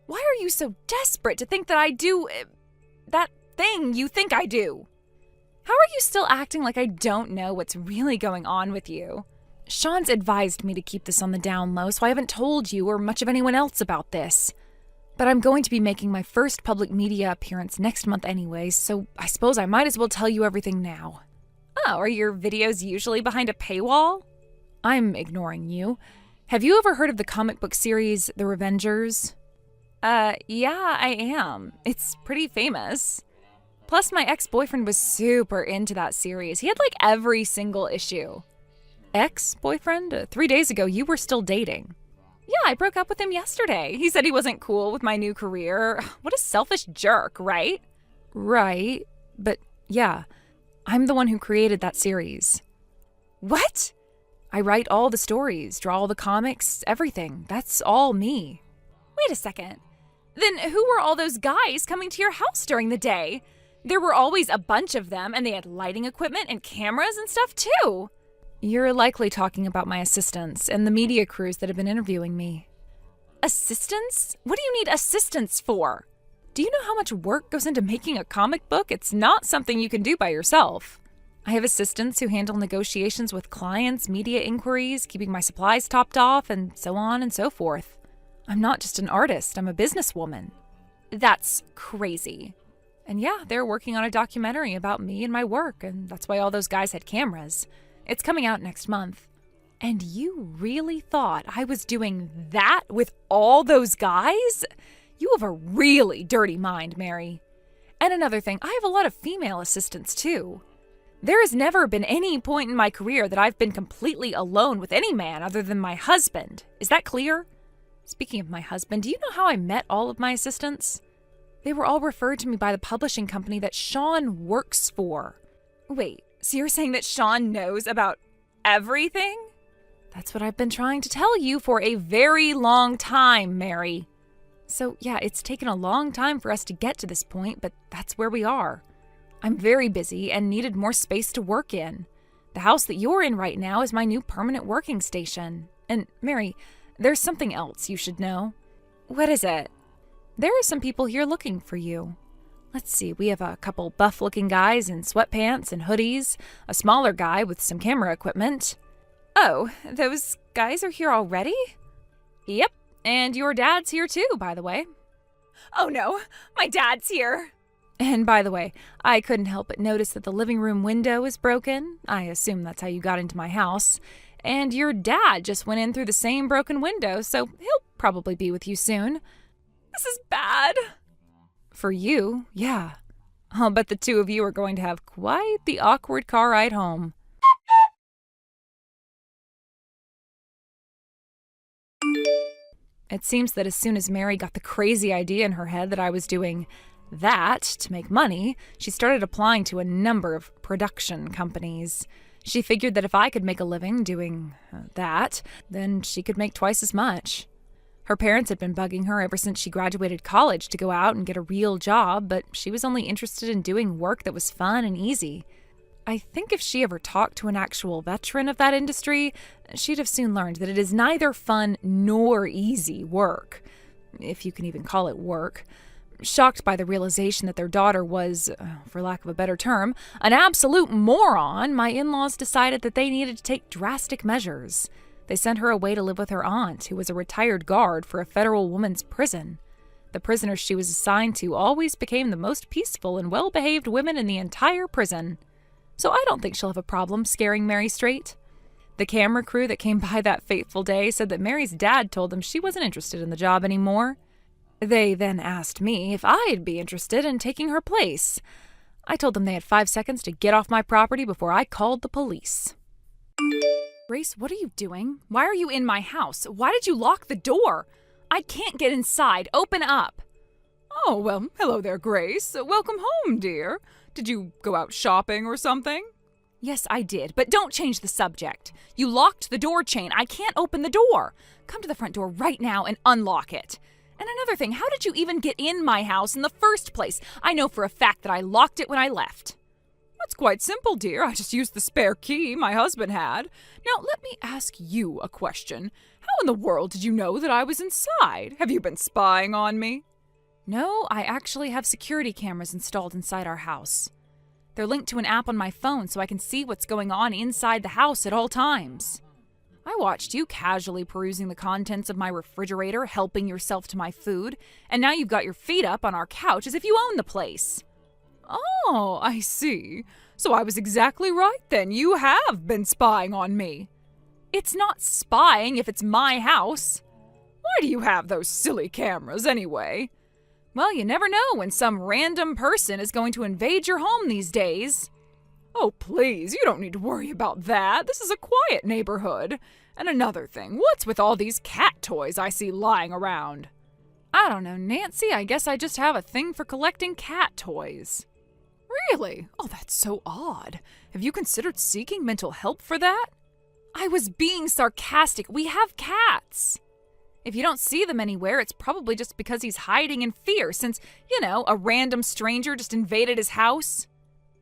Why are you so desperate to think that I do that thing you think I do? How are you still acting like I don't know what's really going on with you? Sean's advised me to keep this on the down low, so I haven't told you or much of anyone else about this. But I'm going to be making my first public media appearance next month anyways, so I suppose I might as well tell you everything now. Oh, are your videos usually behind a paywall? I'm ignoring you. Have you ever heard of the comic book series The Revengers? Yeah, I am. It's pretty famous. Plus, my ex-boyfriend was super into that series. He had like every single issue. Ex-boyfriend? 3 days ago, you were still dating. Yeah, I broke up with him yesterday. He said he wasn't cool with my new career. What a selfish jerk, right? Right. But yeah, I'm the one who created that series. What? I write all the stories, draw all the comics, everything. That's all me. Wait a second. Then who were all those guys coming to your house during the day? There were always a bunch of them, and they had lighting equipment and cameras and stuff too. You're likely talking about my assistants and the media crews that have been interviewing me. Assistants? What do you need assistants for? Do you know how much work goes into making a comic book? It's not something you can do by yourself. I have assistants who handle negotiations with clients, media inquiries, keeping my supplies topped off, and so on and so forth. I'm not just an artist, I'm a businesswoman. That's crazy. And yeah, they're working on a documentary about me and my work, and that's why all those guys had cameras. It's coming out next month. And you really thought I was doing that with all those guys? You have a really dirty mind, Mary. And another thing, I have a lot of female assistants too. There has never been any point in my career that I've been completely alone with any man other than my husband. Is that clear? Speaking of my husband, do you know how I met all of my assistants? They were all referred to me by the publishing company that Sean works for. Wait, so you're saying that Sean knows about everything? That's what I've been trying to tell you for a very long time, Mary. So yeah, it's taken a long time for us to get to this point, but that's where we are. I'm very busy and needed more space to work in. The house that you're in right now is my new permanent working station. And Mary, there's something else you should know. What is it? There are some people here looking for you. Let's see, we have a couple buff-looking guys in sweatpants and hoodies, a smaller guy with some camera equipment. Oh, those guys are here already? Yep, and your dad's here too, by the way. Oh no, my dad's here. And by the way, I couldn't help but notice that the living room window is broken. I assume that's how you got into my house. And your dad just went in through the same broken window, so he'll probably be with you soon. This is bad. For you, yeah. I'll bet the two of you are going to have quite the awkward car ride home. It seems that as soon as Mary got the crazy idea in her head that I was doing that to make money, she started applying to a number of production companies. She figured that if I could make a living doing that, then she could make twice as much. Her parents had been bugging her ever since she graduated college to go out and get a real job, but she was only interested in doing work that was fun and easy. I think if she ever talked to an actual veteran of that industry, she'd have soon learned that it is neither fun nor easy work, if you can even call it work. Shocked by the realization that their daughter was, for lack of a better term, an absolute moron, my in-laws decided that they needed to take drastic measures. They sent her away to live with her aunt, who was a retired guard for a federal women's prison. The prisoners she was assigned to always became the most peaceful and well-behaved women in the entire prison. So I don't think she'll have a problem scaring Mary straight. The camera crew that came by that fateful day said that Mary's dad told them she wasn't interested in the job anymore. They then asked me if I'd be interested in taking her place. I told them they had 5 seconds to get off my property before I called the police. Grace, what are you doing? Why are you in my house? Why did you lock the door? I can't get inside. Open up. Oh, well, hello there, Grace. Welcome home, dear. Did you go out shopping or something? Yes, I did, but don't change the subject. You locked the door chain. I can't open the door. Come to the front door right now and unlock it. And another thing, how did you even get in my house in the first place? I know for a fact that I locked it when I left. That's quite simple, dear. I just used the spare key my husband had. Now, let me ask you a question. How in the world did you know that I was inside? Have you been spying on me? No, I actually have security cameras installed inside our house. They're linked to an app on my phone so I can see what's going on inside the house at all times. I watched you casually perusing the contents of my refrigerator, helping yourself to my food, and now you've got your feet up on our couch as if you own the place. Oh, I see. So I was exactly right then. You have been spying on me. It's not spying if it's my house. Why do you have those silly cameras anyway? Well, you never know when some random person is going to invade your home these days. Oh, please, you don't need to worry about that. This is a quiet neighborhood. And another thing, what's with all these cat toys I see lying around? I don't know, Nancy. I guess I just have a thing for collecting cat toys. Really? Oh, that's so odd. Have you considered seeking mental help for that? I was being sarcastic. We have cats. If you don't see them anywhere, it's probably just because he's hiding in fear since, a random stranger just invaded his house.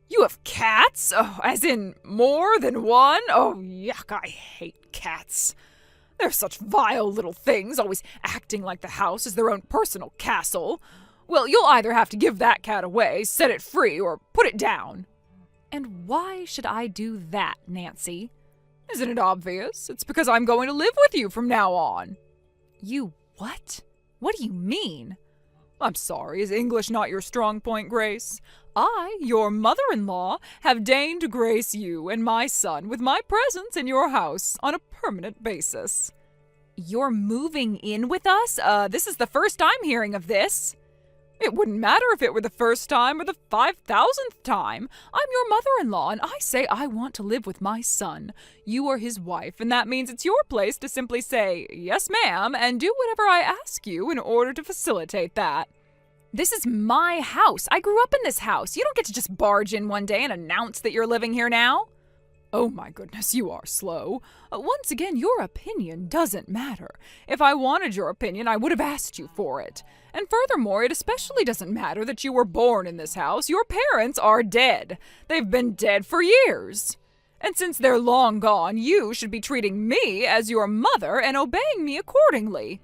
You have cats? Oh, as in more than one? Oh, yuck, I hate cats. They're such vile little things, always acting like the house is their own personal castle. Well, you'll either have to give that cat away, set it free, or put it down. And why should I do that, Nancy? Isn't it obvious? It's because I'm going to live with you from now on. You what? What do you mean? I'm sorry, is English not your strong point, Grace? I, your mother-in-law, have deigned to grace you and my son with my presence in your house on a permanent basis. You're moving in with us? This is the first I'm hearing of this. It wouldn't matter if it were the first time or the 5,000th time. I'm your mother-in-law, and I say I want to live with my son. You are his wife, and that means it's your place to simply say, yes, ma'am, and do whatever I ask you in order to facilitate that. This is my house. I grew up in this house. You don't get to just barge in one day and announce that you're living here now. Oh my goodness, you are slow. Once again, your opinion doesn't matter. If I wanted your opinion, I would have asked you for it. And furthermore, it especially doesn't matter that you were born in this house. Your parents are dead. They've been dead for years. And since they're long gone, you should be treating me as your mother and obeying me accordingly.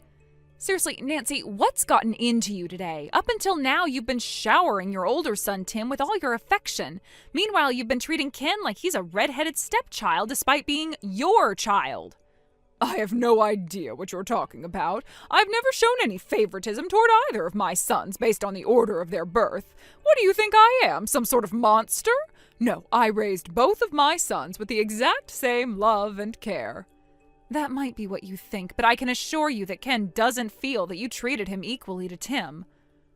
Seriously, Nancy, what's gotten into you today? Up until now, you've been showering your older son, Tim, with all your affection. Meanwhile, you've been treating Ken like he's a red-headed stepchild despite being your child. I have no idea what you're talking about. I've never shown any favoritism toward either of my sons based on the order of their birth. What do you think I am, some sort of monster? No, I raised both of my sons with the exact same love and care. That might be what you think, but I can assure you that Ken doesn't feel that you treated him equally to Tim.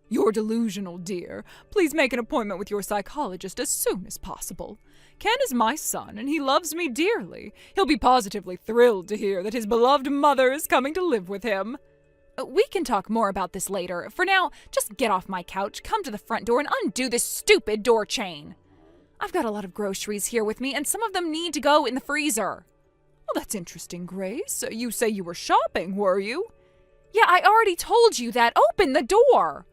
You're delusional, dear. Please make an appointment with your psychologist as soon as possible. Ken is my son, and he loves me dearly. He'll be positively thrilled to hear that his beloved mother is coming to live with him. We can talk more about this later. For now, just get off my couch, come to the front door, and undo this stupid door chain. I've got a lot of groceries here with me, and some of them need to go in the freezer. Well, that's interesting, Grace. You say you were shopping, were you? Yeah, I already told you that. Open the door.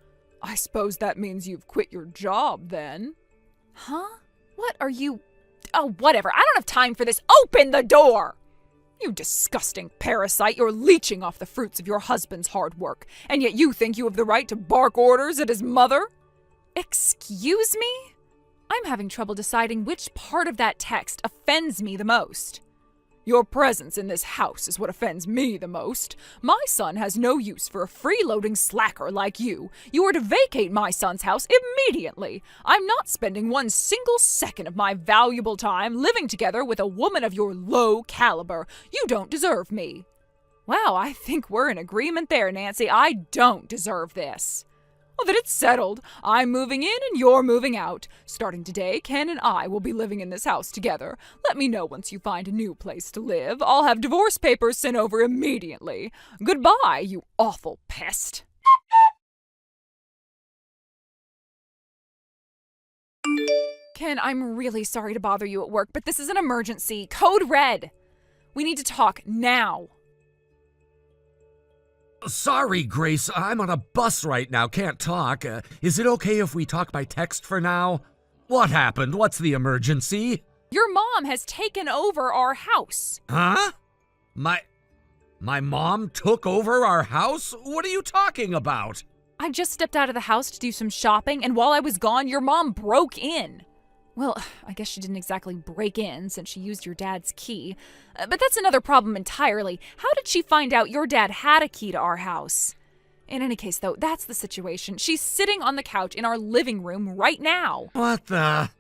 I suppose that means you've quit your job, then. Huh? What are you... Oh, whatever. I don't have time for this. Open the door! You disgusting parasite. You're leeching off the fruits of your husband's hard work, and yet you think you have the right to bark orders at his mother? Excuse me? I'm having trouble deciding which part of that text offends me the most. Your presence in this house is what offends me the most. My son has no use for a freeloading slacker like you. You are to vacate my son's house immediately. I'm not spending one single second of my valuable time living together with a woman of your low caliber. You don't deserve me. Wow, I think we're in agreement there, Nancy. I don't deserve this. Well, then it's settled. I'm moving in and you're moving out. Starting today, Ken and I will be living in this house together. Let me know once you find a new place to live. I'll have divorce papers sent over immediately. Goodbye, you awful pest. Ken, I'm really sorry to bother you at work, but this is an emergency. Code red. We need to talk now. Sorry, Grace, I'm on a bus right now, can't talk. Is it okay if we talk by text for now? What happened? What's the emergency? Your mom has taken over our house. Huh? My mom took over our house? What are you talking about? I just stepped out of the house to do some shopping, and while I was gone, your mom broke in. Well, I guess she didn't exactly break in since she used your dad's key. But that's another problem entirely. How did she find out your dad had a key to our house? In any case, though, that's the situation. She's sitting on the couch in our living room right now. What the?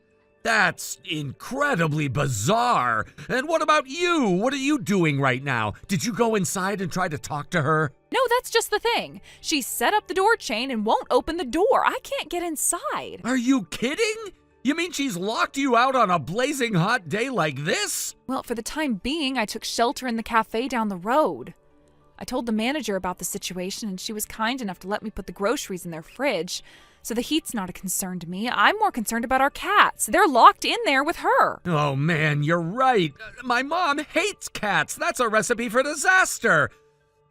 That's incredibly bizarre. And what about you? What are you doing right now? Did you go inside and try to talk to her? No, that's just the thing. She set up the door chain and won't open the door. I can't get inside. Are you kidding? You mean she's locked you out on a blazing hot day like this? Well, for the time being, I took shelter in the cafe down the road. I told the manager about the situation, and she was kind enough to let me put the groceries in their fridge. So the heat's not a concern to me. I'm more concerned about our cats. They're locked in there with her. Oh man, you're right. My mom hates cats. That's a recipe for disaster.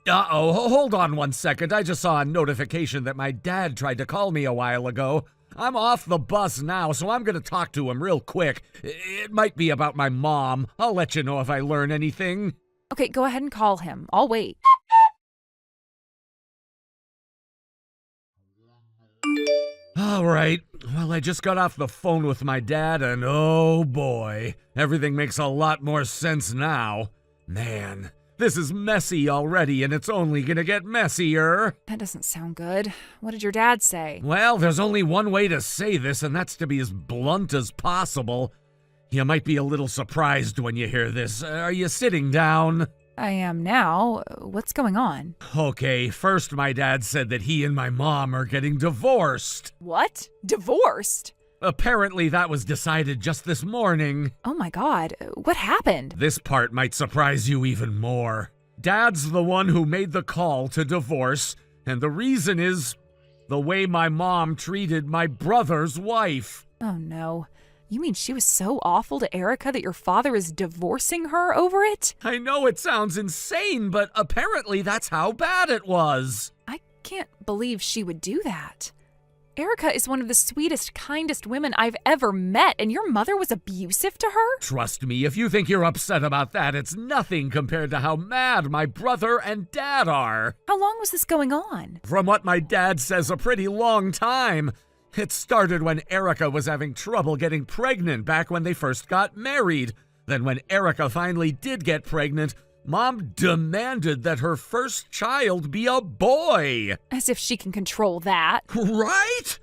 Uh-oh, hold on one second. I just saw a notification that my dad tried to call me a while ago. I'm off the bus now, so I'm going to talk to him real quick. It might be about my mom. I'll let you know if I learn anything. Okay, go ahead and call him. I'll wait. All right. Well, I just got off the phone with my dad, and oh boy, everything makes a lot more sense now. Man, this is messy already, and it's only gonna get messier. That doesn't sound good. What did your dad say? Well, there's only one way to say this, and that's to be as blunt as possible. You might be a little surprised when you hear this. Are you sitting down? I am now. What's going on? Okay, first my dad said that he and my mom are getting divorced. What? Divorced? Apparently that was decided just this morning. Oh my God, what happened? This part might surprise you even more. Dad's the one who made the call to divorce, and the reason is the way my mom treated my brother's wife. Oh no. You mean she was so awful to Erica that your father is divorcing her over it? I know it sounds insane, but apparently that's how bad it was. I can't believe she would do that. Erica is one of the sweetest, kindest women I've ever met, and your mother was abusive to her? Trust me, if you think you're upset about that, it's nothing compared to how mad my brother and dad are. How long was this going on? From what my dad says, a pretty long time. It started when Erica was having trouble getting pregnant back when they first got married. Then when Erica finally did get pregnant, Mom demanded that her first child be a boy. As if she can control that. Right?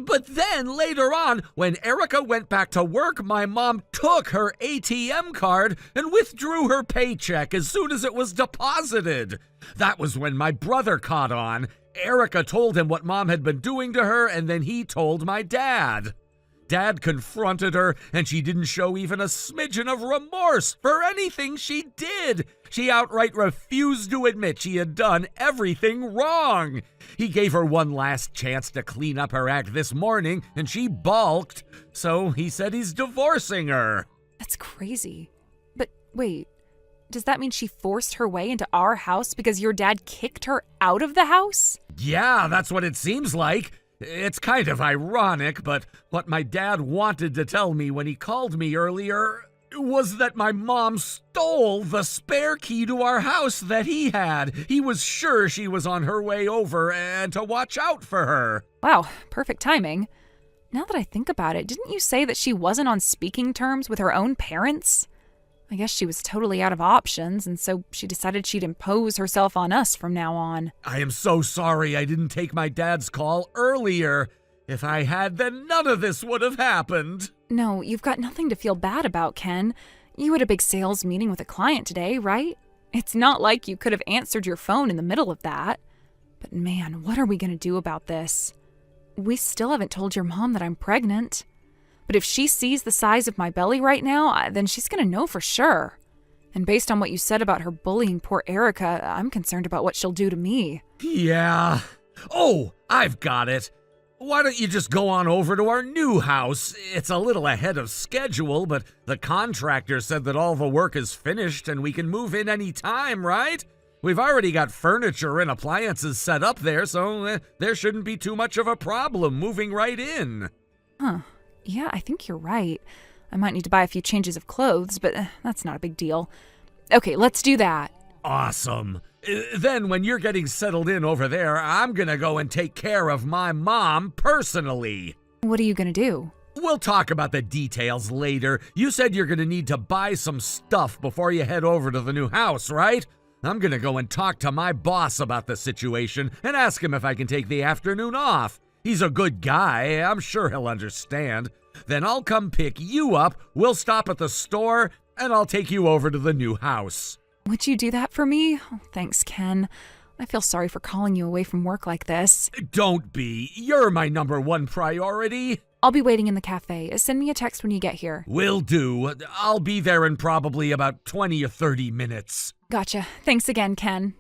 But then later on, when Erica went back to work, my mom took her ATM card and withdrew her paycheck as soon as it was deposited. That was when my brother caught on. Erica told him what Mom had been doing to her, and then he told my dad. Dad confronted her, and she didn't show even a smidgen of remorse for anything she did. She outright refused to admit she had done everything wrong. He gave her one last chance to clean up her act this morning, and she balked, so he said he's divorcing her. That's crazy. But wait, does that mean she forced her way into our house because your dad kicked her out of the house? Yeah, that's what it seems like. It's kind of ironic, but what my dad wanted to tell me when he called me earlier was that my mom stole the spare key to our house that he had. He was sure she was on her way over and to watch out for her. Wow, perfect timing. Now that I think about it, didn't you say that she wasn't on speaking terms with her own parents? I guess she was totally out of options, and so she decided she'd impose herself on us from now on. I am so sorry I didn't take my dad's call earlier. If I had, then none of this would have happened. No, you've got nothing to feel bad about, Ken. You had a big sales meeting with a client today, right? It's not like you could have answered your phone in the middle of that. But man, what are we going to do about this? We still haven't told your mom that I'm pregnant. But if she sees the size of my belly right now, then she's going to know for sure. And based on what you said about her bullying poor Erica, I'm concerned about what she'll do to me. Yeah. Oh, I've got it. Why don't you just go on over to our new house? It's a little ahead of schedule, but the contractor said that all the work is finished and we can move in any time, right? We've already got furniture and appliances set up there, so there shouldn't be too much of a problem moving right in. Huh. Yeah, I think you're right. I might need to buy a few changes of clothes, but that's not a big deal. Okay, let's do that. Awesome. Then when you're getting settled in over there, I'm gonna go and take care of my mom personally. What are you gonna do? We'll talk about the details later. You said you're gonna need to buy some stuff before you head over to the new house, right? I'm gonna go and talk to my boss about the situation and ask him if I can take the afternoon off. He's a good guy. I'm sure he'll understand. Then I'll come pick you up, we'll stop at the store, and I'll take you over to the new house. Would you do that for me? Oh, thanks, Ken. I feel sorry for calling you away from work like this. Don't be. You're my number one priority. I'll be waiting in the cafe. Send me a text when you get here. Will do. I'll be there in probably about 20 or 30 minutes. Gotcha. Thanks again, Ken.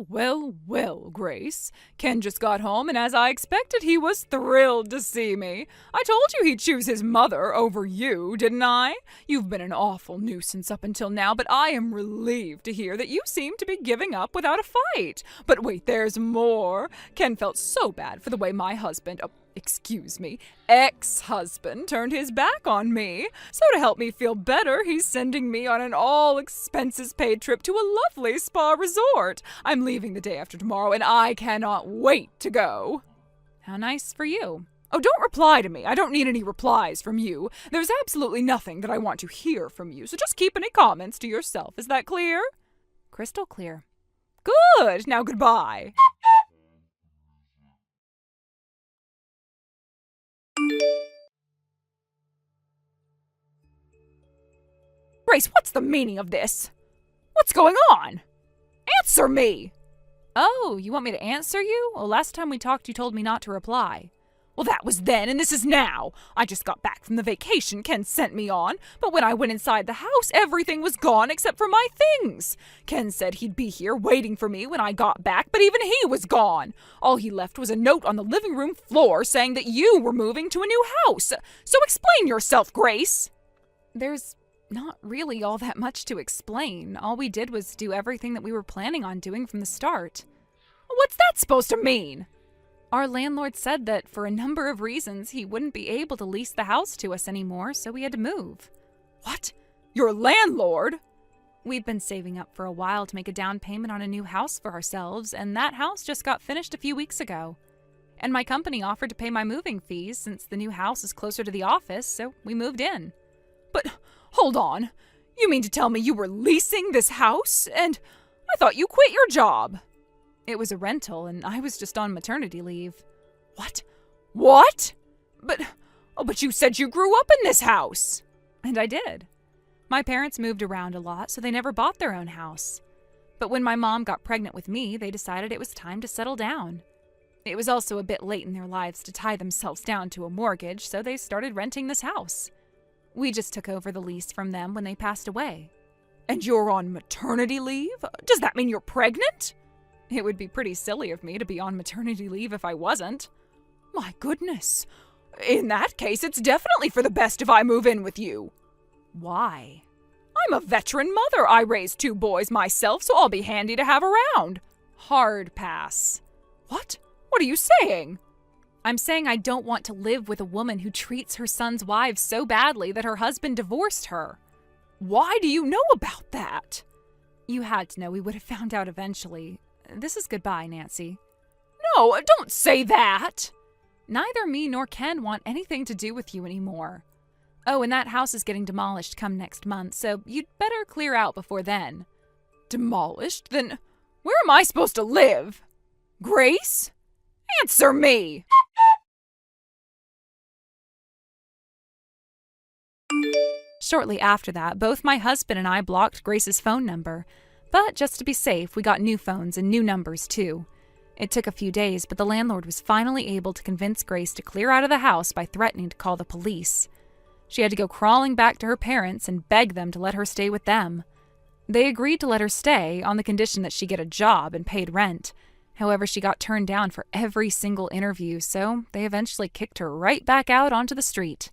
Well, Grace. Ken just got home, and as I expected, he was thrilled to see me. I told you he'd choose his mother over you, didn't I? You've been an awful nuisance up until now, but I am relieved to hear that you seem to be giving up without a fight. But wait, there's more. Ken felt so bad for the way my husband, ex-husband turned his back on me. So to help me feel better, he's sending me on an all-expenses-paid trip to a lovely spa resort. I'm leaving the day after tomorrow, and I cannot wait to go. How nice for you. Oh, don't reply to me. I don't need any replies from you. There's absolutely nothing that I want to hear from you, so just keep any comments to yourself. Is that clear? Crystal clear. Good. Now goodbye. Grace, what's the meaning of this? What's going on? Answer me! Oh, you want me to answer you? Well, last time we talked, you told me not to reply. Well, that was then, and this is now. I just got back from the vacation Ken sent me on, but when I went inside the house, everything was gone except for my things. Ken said he'd be here waiting for me when I got back, but even he was gone. All he left was a note on the living room floor saying that you were moving to a new house. So explain yourself, Grace. There's not really all that much to explain. All we did was do everything that we were planning on doing from the start. What's that supposed to mean? Our landlord said that for a number of reasons he wouldn't be able to lease the house to us anymore, so we had to move. What? Your landlord? We'd been saving up for a while to make a down payment on a new house for ourselves, and that house just got finished a few weeks ago. And my company offered to pay my moving fees since the new house is closer to the office, so we moved in. But hold on. You mean to tell me you were leasing this house? And I thought you quit your job. It was a rental, and I was just on maternity leave. What? What? But you said you grew up in this house. And I did. My parents moved around a lot, so they never bought their own house. But when my mom got pregnant with me, they decided it was time to settle down. It was also a bit late in their lives to tie themselves down to a mortgage, so they started renting this house. We just took over the lease from them when they passed away. And you're on maternity leave? Does that mean you're pregnant? It would be pretty silly of me to be on maternity leave if I wasn't. My goodness. In that case, it's definitely for the best if I move in with you. Why? I'm a veteran mother. I raised 2 boys myself, so I'll be handy to have around. Hard pass. What? What are you saying? I'm saying I don't want to live with a woman who treats her son's wives so badly that her husband divorced her. Why do you know about that? You had to know. We would have found out eventually. This is goodbye, Nancy. No, don't say that. Neither me nor Ken want anything to do with you anymore. Oh, and that house is getting demolished come next month, so you'd better clear out before then. Demolished? Then where am I supposed to live? Grace? Answer me! Shortly after that, both my husband and I blocked Grace's phone number. But just to be safe, we got new phones and new numbers too. It took a few days, but the landlord was finally able to convince Grace to clear out of the house by threatening to call the police. She had to go crawling back to her parents and beg them to let her stay with them. They agreed to let her stay on the condition that she get a job and paid rent. However, she got turned down for every single interview, so they eventually kicked her right back out onto the street.